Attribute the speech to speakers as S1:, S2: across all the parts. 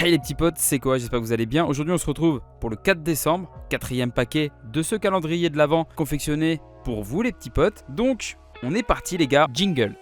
S1: Hey les petits potes, c'est quoi? J'espère que vous allez bien. Aujourd'hui on se retrouve pour le 4 décembre, quatrième paquet de ce calendrier de l'Avent confectionné pour vous les petits potes. Donc on est parti les gars, jingle.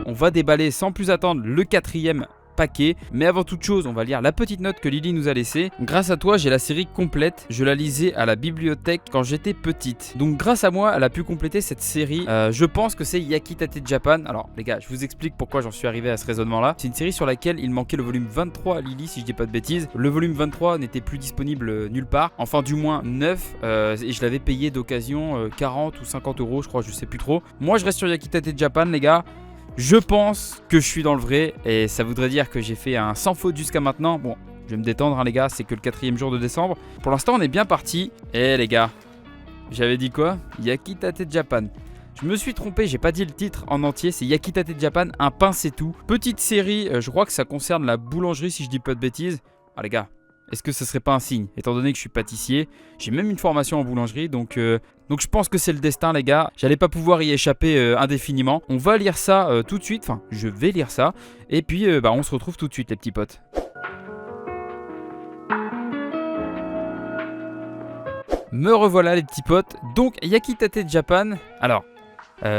S1: On va déballer sans plus attendre le quatrième paquet, mais avant toute chose on va lire la petite note que Lily nous a laissée. Grâce à toi j'ai la série complète, je la lisais à la bibliothèque quand j'étais petite, donc grâce à moi elle a pu compléter cette série. Je pense que c'est Yakitate Japan. Alors les gars, je vous explique pourquoi j'en suis arrivé à ce raisonnement là. C'est une série sur laquelle il manquait le volume 23 à Lily, si je dis pas de bêtises. Le volume 23 n'était plus disponible nulle part, enfin du moins neuf, et je l'avais payé d'occasion 40 ou 50 euros je crois, je sais plus trop. Moi je reste sur Yakitate Japan les gars. Je pense que je suis dans le vrai et ça voudrait dire que j'ai fait un sans faute jusqu'à maintenant. Bon, je vais me détendre hein, les gars, c'est que le quatrième jour de décembre. Pour l'instant on est bien parti. Et les gars, j'avais dit quoi? Yakitate Japan. Je me suis trompé, j'ai pas dit le titre en entier, c'est Yakitate Japan, un pain c'est tout. Petite série, je crois que ça concerne la boulangerie si je dis pas de bêtises. Ah les gars, est-ce que ce serait pas un signe? Étant donné que je suis pâtissier, j'ai même une formation en boulangerie, donc je pense que c'est le destin les gars. J'allais pas pouvoir y échapper indéfiniment. On va lire ça tout de suite, enfin je vais lire ça. Et puis on se retrouve tout de suite les petits potes. Me revoilà les petits potes. Donc Yakitate Japan, alors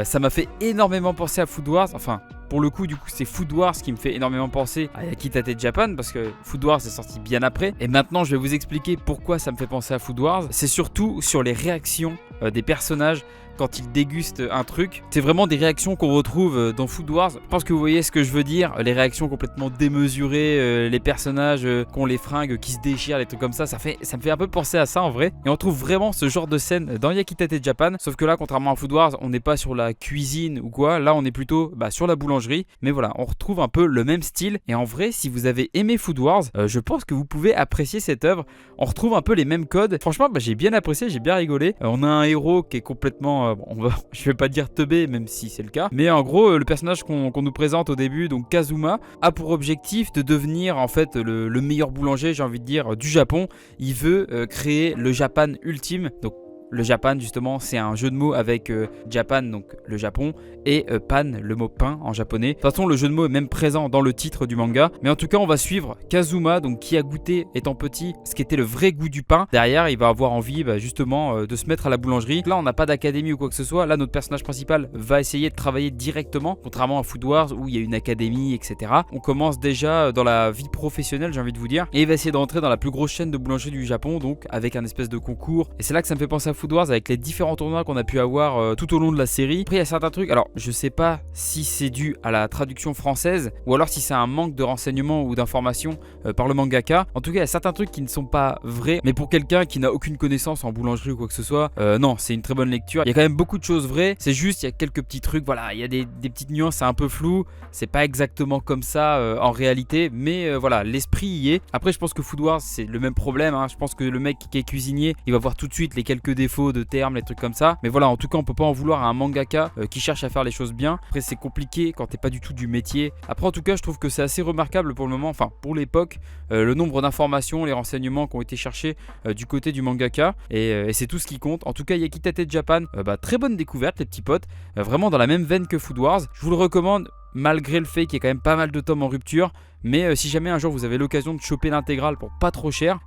S1: ça m'a fait énormément penser à Food Wars, enfin... Pour le coup, du coup, c'est Food Wars qui me fait énormément penser à Yakitate Japan parce que Food Wars est sorti bien après. Et maintenant, je vais vous expliquer pourquoi ça me fait penser à Food Wars. C'est surtout sur les réactions des personnages quand ils dégustent un truc. C'est vraiment des réactions qu'on retrouve dans Food Wars. Je pense que vous voyez ce que je veux dire. Les réactions complètement démesurées, les personnages qui ont les fringues qui se déchirent, les trucs comme ça. Ça me fait un peu penser à ça en vrai. Et on trouve vraiment ce genre de scène dans Yakitate Japan. Sauf que là, contrairement à Food Wars, on n'est pas sur la cuisine ou quoi. Là, on est plutôt sur la boulangerie. Mais voilà, on retrouve un peu le même style. Et en vrai, si vous avez aimé Food Wars, je pense que vous pouvez apprécier cette œuvre. On retrouve un peu les mêmes codes. Franchement, j'ai bien apprécié, j'ai bien rigolé. On a un héros qui est complètement... je vais pas dire teubé, même si c'est le cas. Mais en gros, le personnage qu'on nous présente au début, donc Kazuma, a pour objectif de devenir en fait le meilleur boulanger, j'ai envie de dire, du Japon. Il veut créer le Japan ultime. Donc le Japan justement c'est un jeu de mots avec Japan donc le Japon et pan le mot pain en japonais. De toute façon le jeu de mots est même présent dans le titre du manga. Mais en tout cas on va suivre Kazuma donc qui a goûté étant petit ce qui était le vrai goût du pain. Derrière il va avoir envie justement de se mettre à la boulangerie. Là on n'a pas d'académie ou quoi que ce soit. Là notre personnage principal va essayer de travailler directement. Contrairement à Food Wars où il y a une académie etc. On commence déjà dans la vie professionnelle j'ai envie de vous dire. Et il va essayer de rentrer dans la plus grosse chaîne de boulangerie du Japon donc avec un espèce de concours. Et c'est là que ça me fait penser à Food Wars avec les différents tournois qu'on a pu avoir tout au long de la série. Après il y a certains trucs, alors je sais pas si c'est dû à la traduction française ou alors si c'est un manque de renseignements ou d'informations par le mangaka. En tout cas il y a certains trucs qui ne sont pas vrais, mais pour quelqu'un qui n'a aucune connaissance en boulangerie ou quoi que ce soit, non c'est une très bonne lecture. Il y a quand même beaucoup de choses vraies, c'est juste il y a quelques petits trucs, voilà il y a des petites nuances, c'est un peu flou, c'est pas exactement comme ça en réalité, mais voilà l'esprit y est. Après je pense que Food Wars c'est le même problème, hein. Je pense que le mec qui est cuisinier il va voir tout de suite les quelques défauts de termes, les trucs comme ça. Mais voilà, en tout cas, on peut pas en vouloir à un mangaka qui cherche à faire les choses bien. Après, c'est compliqué quand t'es pas du tout du métier. Après, en tout cas, je trouve que c'est assez remarquable pour le moment, enfin pour l'époque, le nombre d'informations, les renseignements qui ont été cherchés du côté du mangaka. Et c'est tout ce qui compte. En tout cas, Yakitate Japan, très bonne découverte, les petits potes. Vraiment dans la même veine que Food Wars. Je vous le recommande. Malgré le fait qu'il y ait quand même pas mal de tomes en rupture. Mais si jamais un jour vous avez l'occasion de choper l'intégrale pour pas trop cher,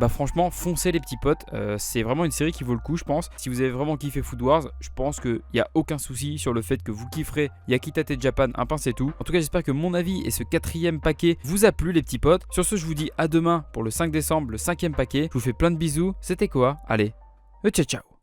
S1: franchement foncez les petits potes, c'est vraiment une série qui vaut le coup je pense. Si vous avez vraiment kiffé Food Wars, je pense qu'il n'y a aucun souci sur le fait que vous kifferez Yakitate Japan, un pain c'est tout. En tout cas j'espère que mon avis et ce quatrième paquet vous a plu les petits potes. Sur ce je vous dis à demain pour le 5 décembre, le 5e paquet. Je vous fais plein de bisous, c'était quoi? Allez, ciao ciao.